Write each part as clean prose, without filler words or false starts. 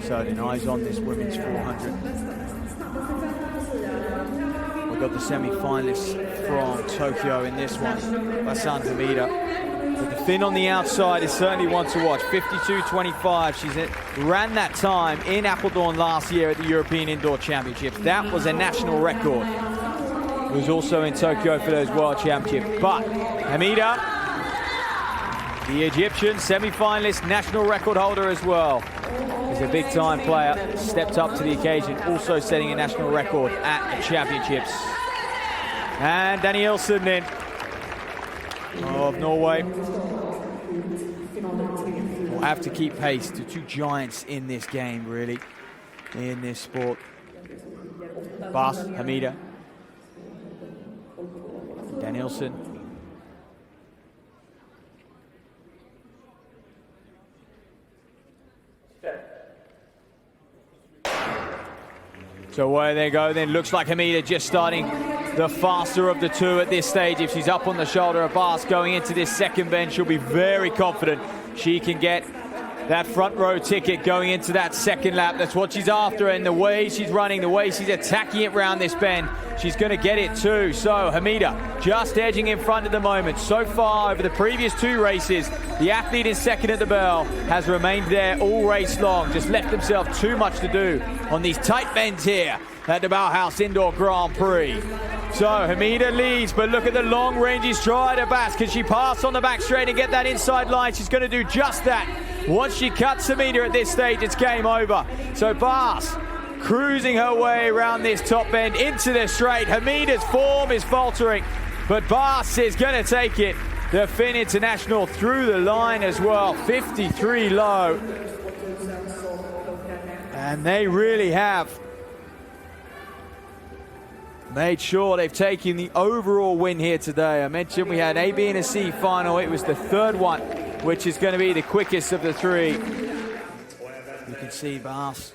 So the eyes on this women's 400. We've got the semi-finalists from Tokyo in this one. Basan Hamida. But the Finn on the outside is certainly one to watch. 52.25. She ran that time in Apeldoorn last year at the European Indoor Championships. That was a national record. It was also in Tokyo for those World Championships. But Hamida, the Egyptian semi-finalist, national record holder as well, is a big-time player. Stepped up to the occasion, also setting a national record at the championships. And Danielsen then of Norway will have to keep pace to two giants in this game, really, in this sport. Bas, Hamida, Danielsen. So away they go then. Looks like Hamida just starting the faster of the two at this stage. If she's up on the shoulder of Bas going into this second bend, she'll be very confident she can get that front row ticket going into that second lap. That's what she's after, and the way she's running, the way she's attacking it round this bend, she's going to get it too. So Hamida just edging in front at the moment. So far over the previous two races, the athlete in second at the bell has remained there all race long, just left himself too much to do on these tight bends here at the Bauhaus Indoor Grand Prix. So Hamida leads, but look at the long range stride of Bas. Can she pass on the back straight and get that inside line? She's going to do just that. Once she cuts Hamida at this stage, it's game over. So Bas cruising her way around this top bend into the straight. Hamida's form is faltering, but Bas is going to take it. The Finn International through the line as well, 53 low. And they really have made sure they've taken the overall win here today. I mentioned we had A, B, and a C final. It was the third one, which is going to be the quickest of the three. You can see Bas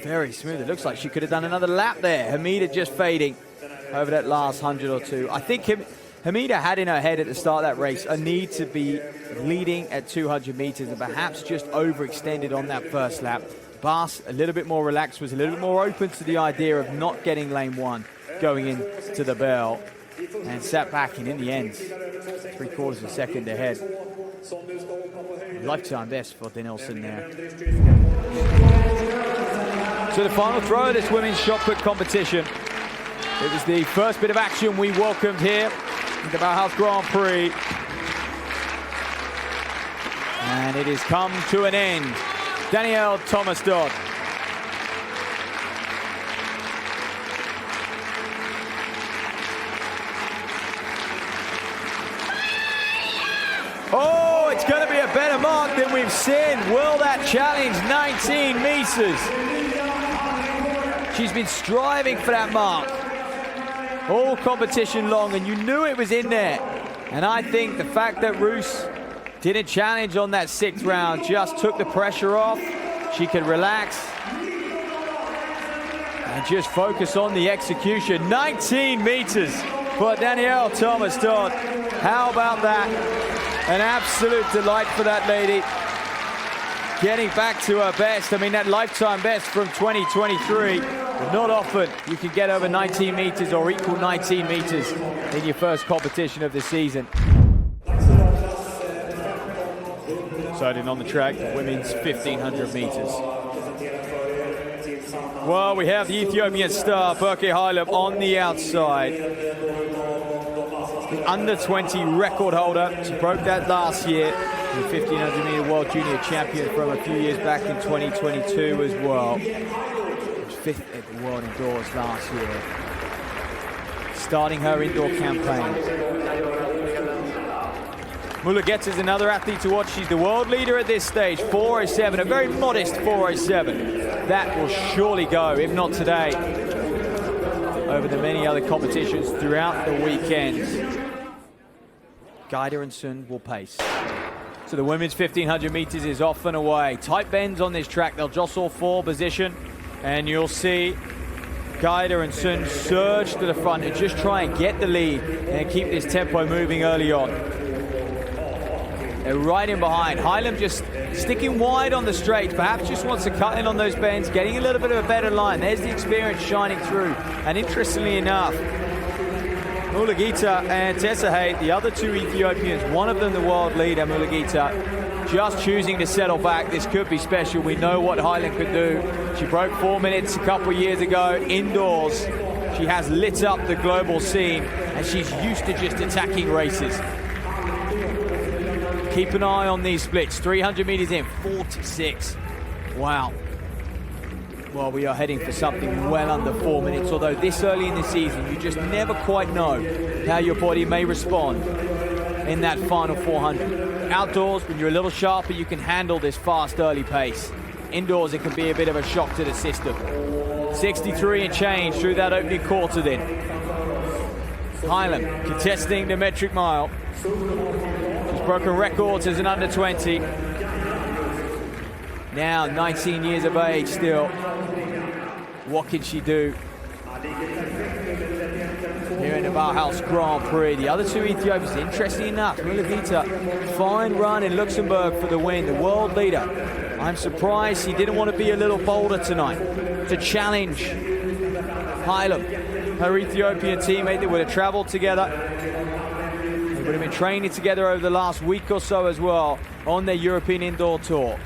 very smooth. It looks like she could have done another lap there. Hamida just fading over that last 100 or two. I think Hamida had in her head at the start of that race a need to be leading at 200 meters and perhaps just overextended on that first lap. Bas, a little bit more relaxed, was a little bit more open to the idea of not getting lane one going into the bell, and sat back, and in the end, 3/4 of a second ahead. Lifetime best for Danielsen there. So the final throw of this women's shot put competition. It was the first bit of action we welcomed here in the Bauhaus Grand Prix. And it has come to an end. Danielle Thomas-Dodd. Oh, it's going to be a better mark than we've seen. Will that challenge 19 meters? She's been striving for that mark all competition long, and you knew it was in there. And I think the fact that Roos didn't challenge on that sixth round just took the pressure off. She could relax and just focus on the execution. 19 meters for Danielle Thomas-Dodd. How about that? An absolute delight for that lady. Getting back to her best. I mean, that lifetime best from 2023. Not often you can get over 19 meters or equal 19 meters in your first competition of the season. Starting on the track, the women's 1500 meters. Well, we have the Ethiopian star, Berke Hailem, on the outside. The under-20 record holder. She broke that last year. The 1500 meter world junior champion from a few years back in 2022 as well. Fifth at the World Indoors last year. Starting her indoor campaign. Mulugeta is another athlete to watch. She's the world leader at this stage, 4:07, a very modest 4:07. That will surely go, if not today, over the many other competitions throughout the weekend. Guider and Sun will pace. So the women's 1500 meters is off and away. Tight bends on this track. They'll jostle for position, and you'll see Guider and Sun surge to the front and just try and get the lead and keep this tempo moving early on. They're right in behind. Hylam just sticking wide on the straight. Perhaps just wants to cut in on those bends, getting a little bit of a better line. There's the experience shining through. And interestingly enough, Mulugita and Tesfaye, the other two Ethiopians, one of them the world leader, Mulugita, just choosing to settle back. This could be special. We know what Hylam could do. She broke 4 minutes a couple years ago indoors. She has lit up the global scene, and she's used to just attacking races. Keep an eye on these splits. 300 meters in, 46. Wow. Well, we are heading for something well under 4 minutes, although this early in the season, you just never quite know how your body may respond in that final 400. Outdoors, when you're a little sharper, you can handle this fast early pace. Indoors, it can be a bit of a shock to the system. 63 and change through that opening quarter then. Hylam contesting the metric mile. She's broken records as an under 20. Now 19 years of age still. What can she do here in the Bauhaus Grand Prix? The other two Ethiopians, interesting enough, Mulugita, fine run in Luxembourg for the win, the world leader. I'm surprised he didn't want to be a little bolder tonight to challenge Hylam, her Ethiopian teammate. They would have traveled together. They would have been training together over the last week or so as well on their European indoor tour.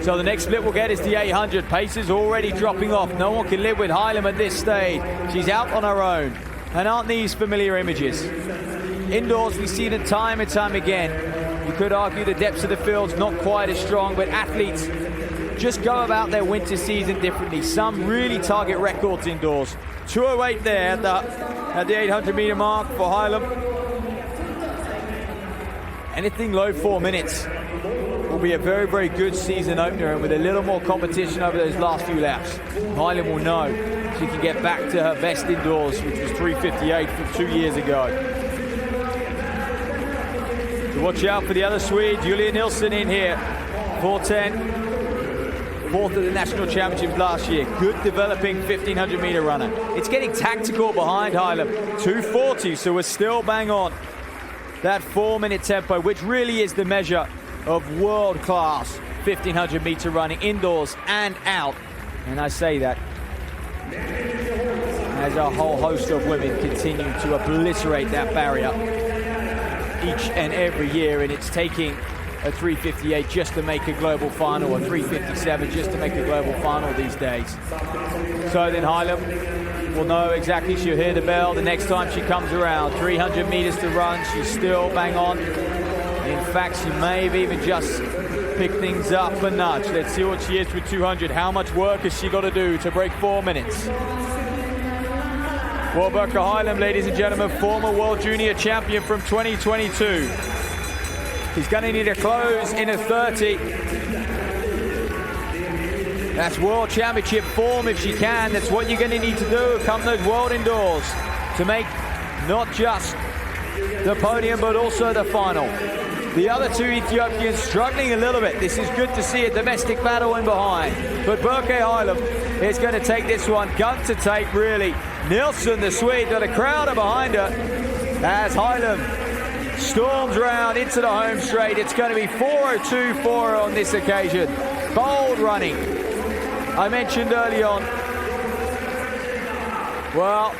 So the next split we'll get is the 800. Pace is already dropping off. No one can live with Hylam at this stage. She's out on her own. And aren't these familiar images? Indoors, we've seen it time and time again. You could argue the depths of the field's not quite as strong, but athletes just go about their winter season differently. Some really target records indoors. 2:08 there at the 800 meter mark for Hylam. Anything low 4 minutes will be a very, very good season opener, and with a little more competition over those last few laps, Hylam will know she can get back to her best indoors, which was 3:58 from 2 years ago. So watch out for the other Swede, Julia Nilsson, in here. 4:10, fourth at the national championships last year. Good developing 1500 meter runner. It's getting tactical behind Hylam. 2:40, so we're still bang on that 4 minute tempo, which really is the measure of world-class 1500 meter running indoors and out. And I say that as a whole host of women continue to obliterate that barrier each and every year, and it's taking a 3:58 just to make a global final, or 3:57 just to make a global final these days. So then Hylam will know exactly. She'll hear the bell the next time she comes around. 300 meters to run. She's still bang on. In fact, she may have even just picked things up a nudge. Let's see what she is with 200. How much work has she got to do to break 4 minutes? Wilberka Hylam, ladies and gentlemen, former World Junior Champion from 2022. He's going to need a close in a 30. That's World Championship form if she can. That's what you're going to need to do come those World Indoors to make not just the podium, but also the final. The other two Ethiopians struggling a little bit. This is good to see a domestic battle in behind. But Berke Hylam is going to take this one. Gun to tape, really. Nilsson, the Swede, got a crowd behind her as Hylam storms round into the home straight. It's going to be 4:02 for her on this occasion. Bold running. I mentioned early on. Well,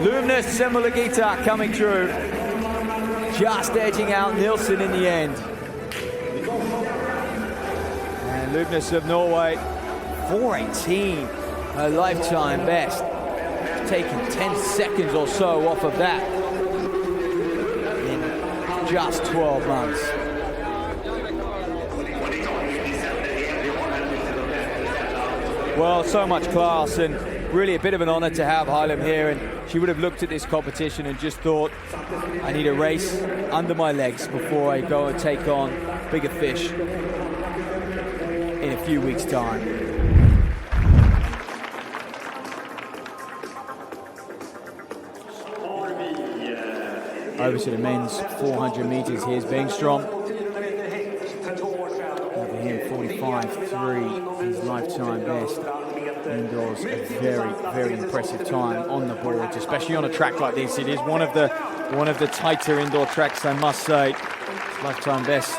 Lumnes and Mulugita coming through. Just edging out Nilsson in the end. And Lumnes of Norway, 4:18, her lifetime best. Taking 10 seconds or so off of that in just 12 months. Well, so much class, and really a bit of an honor to have Hylam here. And she would have looked at this competition and just thought, I need a race under my legs before I go and take on bigger fish in a few weeks' time. Over to the men's 400 meters. Here's Bengstrom. Over him, 45.3, his lifetime best. Indoors, a very, very impressive time on the board, especially on a track like this. It is one of the One of the tighter indoor tracks, I must say. Lifetime best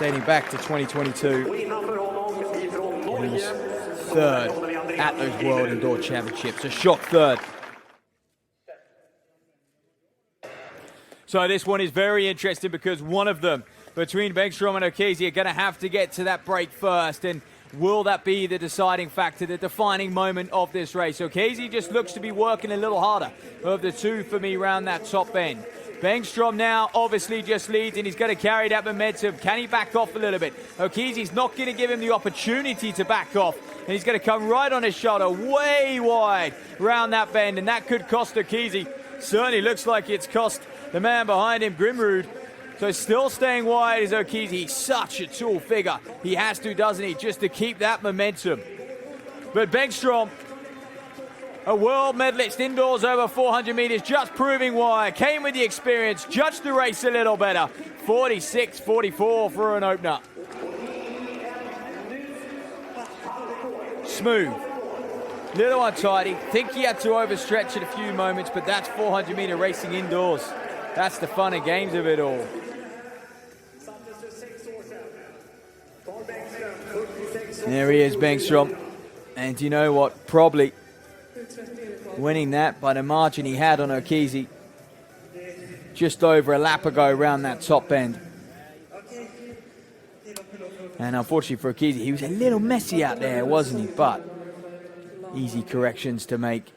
dating back to 2022. He was third at those World Indoor Championships, a shock third. So this one is very interesting because one of them, between Bengtstrom and O'Keefe, are going to have to get to that break first. And will that be the deciding factor, the defining moment of this race? O'Keefe just looks to be working a little harder of the two for me round that top end. Bengtstrom now obviously just leads, and he's going to carry that momentum. Can he back off a little bit? O'Keefe's not going to give him the opportunity to back off, and he's going to come right on his shoulder, way wide round that bend, and that could cost O'Keefe. Certainly looks like it's cost the man behind him, Grimrud. So still staying wide is O'Keefe. He's such a tall figure. He has to, doesn't he, just to keep that momentum. But Bengtstrom, a world medalist indoors over 400 meters, just proving why. Came with the experience, judged the race a little better. 46-44 for an opener. Smooth. Little untidy. Think he had to overstretch at a few moments, but that's 400 meter racing indoors. That's the fun and games of it all. There he is, Bengtstrom. And you know what? Probably winning that by the margin he had on O'Keefe just over a lap ago around that top end. And unfortunately for O'Keefe, he was a little messy out there, wasn't he? But easy corrections to make.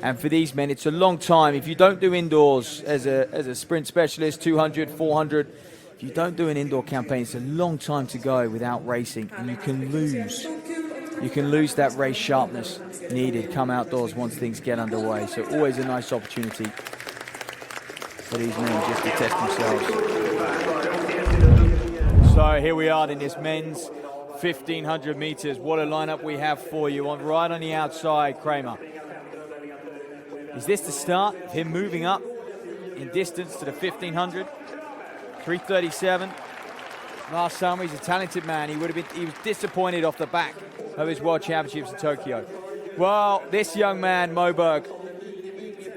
And for these men, it's a long time. If you don't do indoors as a sprint specialist, 200, 400, if you don't do an indoor campaign, it's a long time to go without racing, and you can lose. You can lose that race sharpness needed come outdoors once things get underway. So always a nice opportunity for these men just to test themselves. So here we are in this men's 1,500 meters. What a lineup we have for you. Right on the outside, Kramer. Is this the start of him moving up in distance to the 1,500? 3:37. Last summer, he's a talented man. He was disappointed off the back of his World Championships in Tokyo. Well, this young man, Moberg,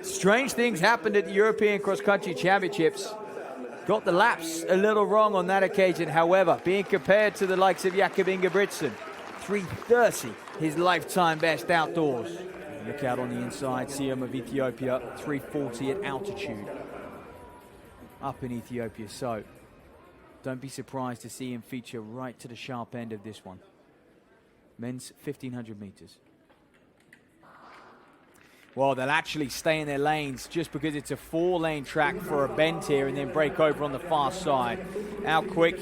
strange things happened at the European Cross Country Championships. Got the laps a little wrong on that occasion. However, being compared to the likes of Jakob Ingebrigtsen, 3:30, his lifetime best outdoors. Look out on the inside, Siam of Ethiopia, 3:40 at altitude up in Ethiopia. So don't be surprised to see him feature right to the sharp end of this one. Men's 1,500 meters. Well, they'll actually stay in their lanes just because it's a 4-lane track for a bend here and then break over on the far side. Out quick.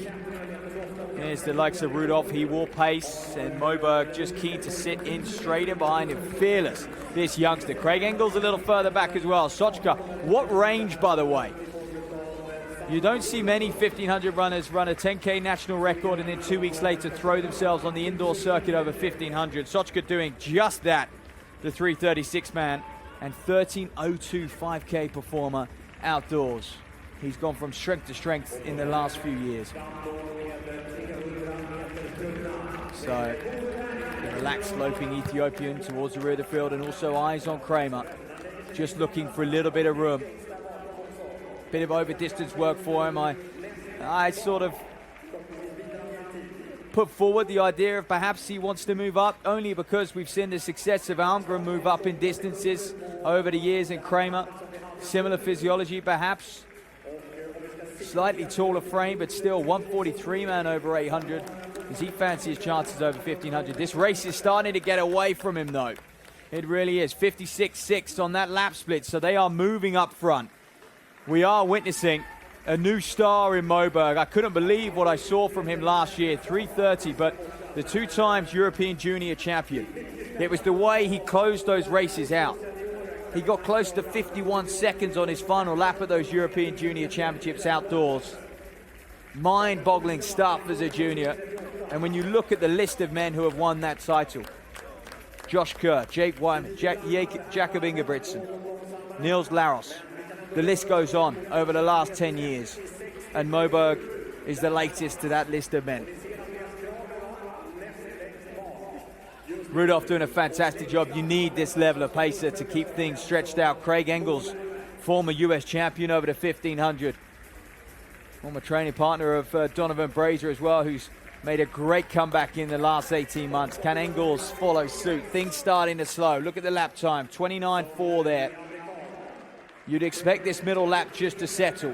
There's the likes of Rudolph. He will pace, and Moberg just keen to sit in straight in behind him. Fearless, this youngster. Craig Engels a little further back as well. Sochka, what range, by the way. You don't see many 1,500 runners run a 10K national record and then 2 weeks later throw themselves on the indoor circuit over 1,500. Sochka doing just that, the 3:36 man, and 13:02 5K performer outdoors. He's gone from strength to strength in the last few years. So, a relaxed sloping Ethiopian towards the rear of the field, and also eyes on Kramer. Just looking for a little bit of room. Bit of over distance work for him. I sort of put forward the idea of perhaps he wants to move up, only because we've seen the success of Almgren move up in distances over the years, and Kramer, similar physiology perhaps. Slightly taller frame, but still 143 man over 800. Does he fancy his chances over 1,500? This race is starting to get away from him though. It really is. 56.6 on that lap split, so they are moving up front. We are witnessing a new star in Moberg. I couldn't believe what I saw from him last year, 3:30, but the 2 times European Junior champion. It was the way he closed those races out. He got close to 51 seconds on his final lap at those European Junior Championships outdoors. Mind-boggling stuff as a junior. And when you look at the list of men who have won that title, Josh Kerr, Jake Wyman, Jakob Ingebrigtsen, Niels Laros, the list goes on over the last 10 years. And Moberg is the latest to that list of men. Rudolph doing a fantastic job. You need this level of pacer to keep things stretched out. Craig Engels former US champion over the 1500. Former training partner of Donovan Brazier as well, who's made a great comeback in the last 18 months. Can Engels follow suit? Things starting to slow. Look at the lap time, 29.4 there. You'd expect this middle lap just to settle.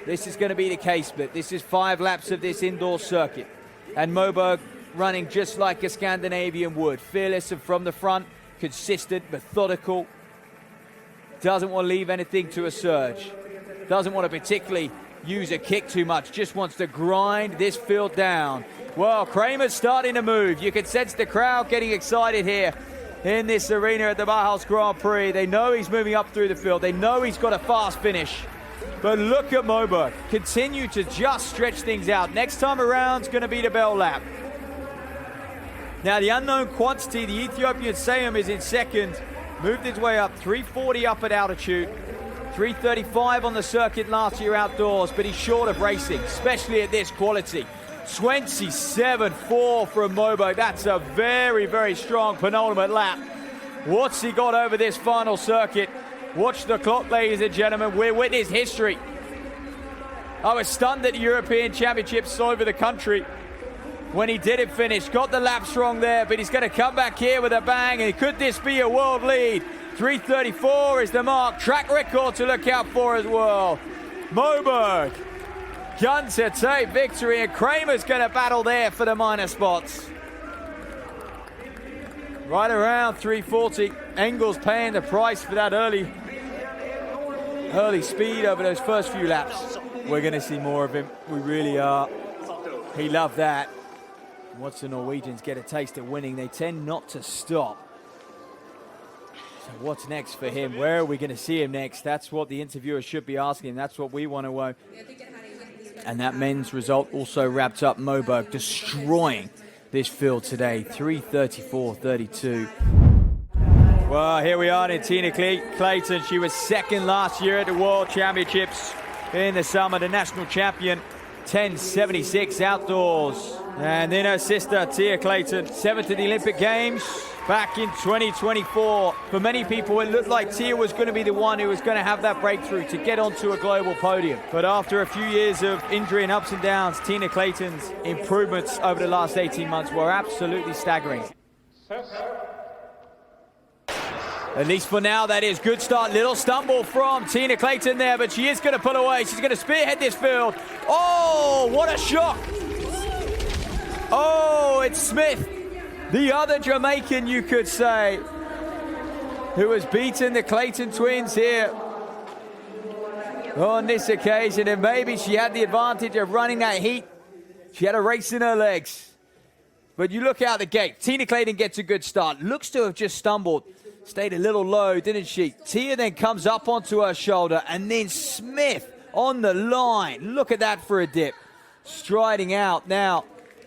This is going to be the case split. This is 5 laps of this indoor circuit. And Moberg running just like a Scandinavian would. Fearless and from the front, consistent, methodical. Doesn't want to leave anything to a surge. Doesn't want to particularly use a kick too much. Just wants to grind this field down. Well, Kramer's starting to move. You can sense the crowd getting excited here in this arena at the Bauhaus Grand Prix. They know he's moving up through the field. They know he's got a fast finish. But look at Moberg. Continue to just stretch things out. Next time around is going to be the bell lap. Now the unknown quantity, the Ethiopian Sayum is in second. Moved his way up, 340 up at altitude. 335 on the circuit last year outdoors, but he's short of racing, especially at this quality. 27.4 from Moberg. That's a very, very strong penultimate lap. What's he got over this final circuit? Watch the clock, ladies and gentlemen. We're witness history. I was stunned at the European Championships all over the country when he didn't finish. Got the laps wrong there, but he's going to come back here with a bang. And could this be a world lead? 334 is the mark. Track record to look out for as well. Moberg, gun to tape victory, and Kramer's going to battle there for the minor spots. Right around 340. Engels paying the price for that early speed over those first few laps. We're going to see more of him. We really are. He loved that. Once the Norwegians get a taste of winning, they tend not to stop. So what's next for him? Where are we going to see him next? That's what the interviewer should be asking. That's what we want to know. And that men's result also wrapped up Moberg destroying this field today. 334.32. Well, here we are in Tina Clayton. She was second last year at the World Championships in the summer, the national champion. 10.76 outdoors. And then her sister, Tia Clayton, 7th at the Olympic Games back in 2024. For many people, it looked like Tia was going to be the one who was going to have that breakthrough to get onto a global podium. But after a few years of injury and ups and downs, Tina Clayton's improvements over the last 18 months were absolutely staggering. At least for now, that is. Good start. Little stumble from Tina Clayton there, but she is going to pull away. She's going to spearhead this field. Oh, what a shock. Oh, it's Smith, the other Jamaican, you could say, who has beaten the Clayton twins here on this occasion. And maybe she had the advantage of running that heat. She had a race in her legs. But you look out the gate. Tina Clayton gets a good start. Looks to have just stumbled. Stayed a little low, didn't she? Tia then comes up onto her shoulder, and then Smith on the line. Look at that for a dip. Striding out. Now,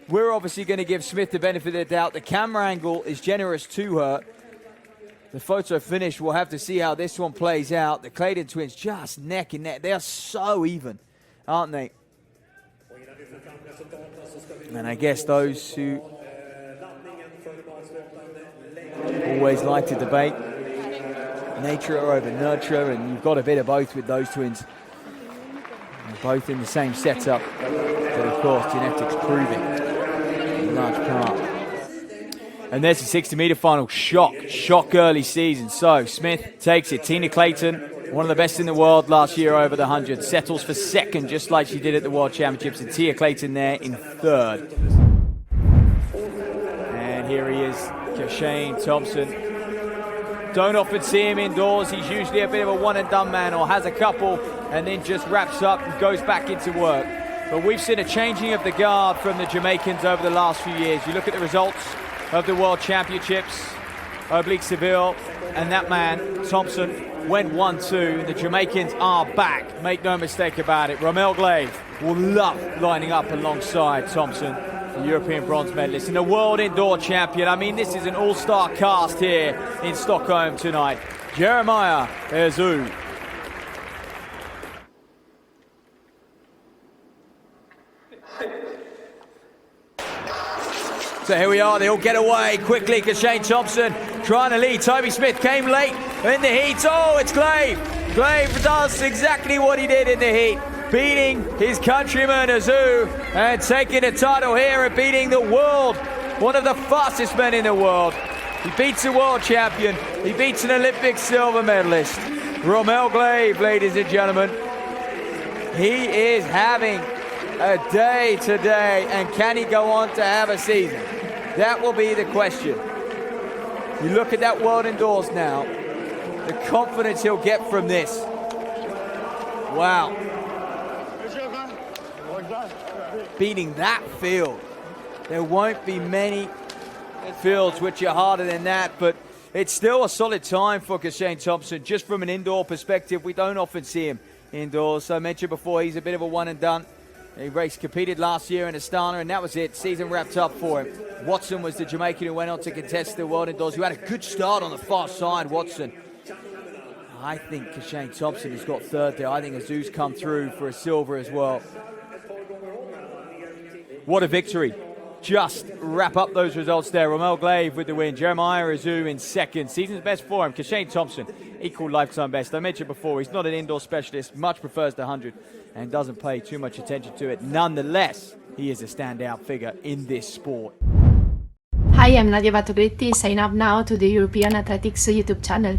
we're obviously going to give Smith the benefit of the doubt. The camera angle is generous to her. The photo finish, we'll have to see how this one plays out. The Clayton twins just neck and neck. They are so even, aren't they? And I guess those who always like to debate nature over nurture, and you've got a bit of both with those twins. They're both in the same setup, but of course genetics proving in large part. And there's the 60-meter final. Shock early season. So Smith takes it. Tina Clayton, one of the best in the world last year over the 100, settles for second just like she did at the World Championships, and Tia Clayton there in third. And here he is, Shane Thompson. Don't often see him indoors. He's usually a bit of a one-and-done man, or has a couple and then just wraps up and goes back into work. But we've seen a changing of the guard from the Jamaicans over the last few years. You look at the results of the World Championships, Oblique Seville, and that man, Thompson, went 1-2. The Jamaicans are back. Make no mistake about it. Romel Glave will love lining up alongside Thompson, the European bronze medalist and the world indoor champion. I mean, this is an all-star cast here in Stockholm tonight. Jeremiah Ezu. So here we are, they all get away quickly. Shane Thompson trying to lead. Toby Smith came late in the heat. Oh, it's Glave. Glaive does exactly what he did in the heat, beating his countryman Azu and taking the title here and beating the world, one of the fastest men in the world. He beats a world champion, he beats an Olympic silver medalist. Romel Glaive, ladies and gentlemen. He is having a day today, and can he go on to have a season? That will be the question. You look at that world indoors now, the confidence he'll get from this. Wow. Beating that field. There won't be many fields which are harder than that, but it's still a solid time for Kashane Thompson. Just from an indoor perspective, we don't often see him indoors. So I mentioned before, he's a bit of a one and done. He competed last year in Astana, and that was it. Season wrapped up for him. Watson was the Jamaican who went on to contest the world indoors, who had a good start on the far side, Watson. I think Kashane Thompson has got third there. I think Azu's come through for a silver as well. What a victory. Just wrap up those results there. Romel Glaive with the win. Jeremiah Azu in second. Season's best for him. Kashane Thompson, equal lifetime best. I mentioned before, he's not an indoor specialist, much prefers the 100 and doesn't pay too much attention to it. Nonetheless, he is a standout figure in this sport. Hi, I'm Nadia Batogritti. Sign up now to the European Athletics YouTube channel.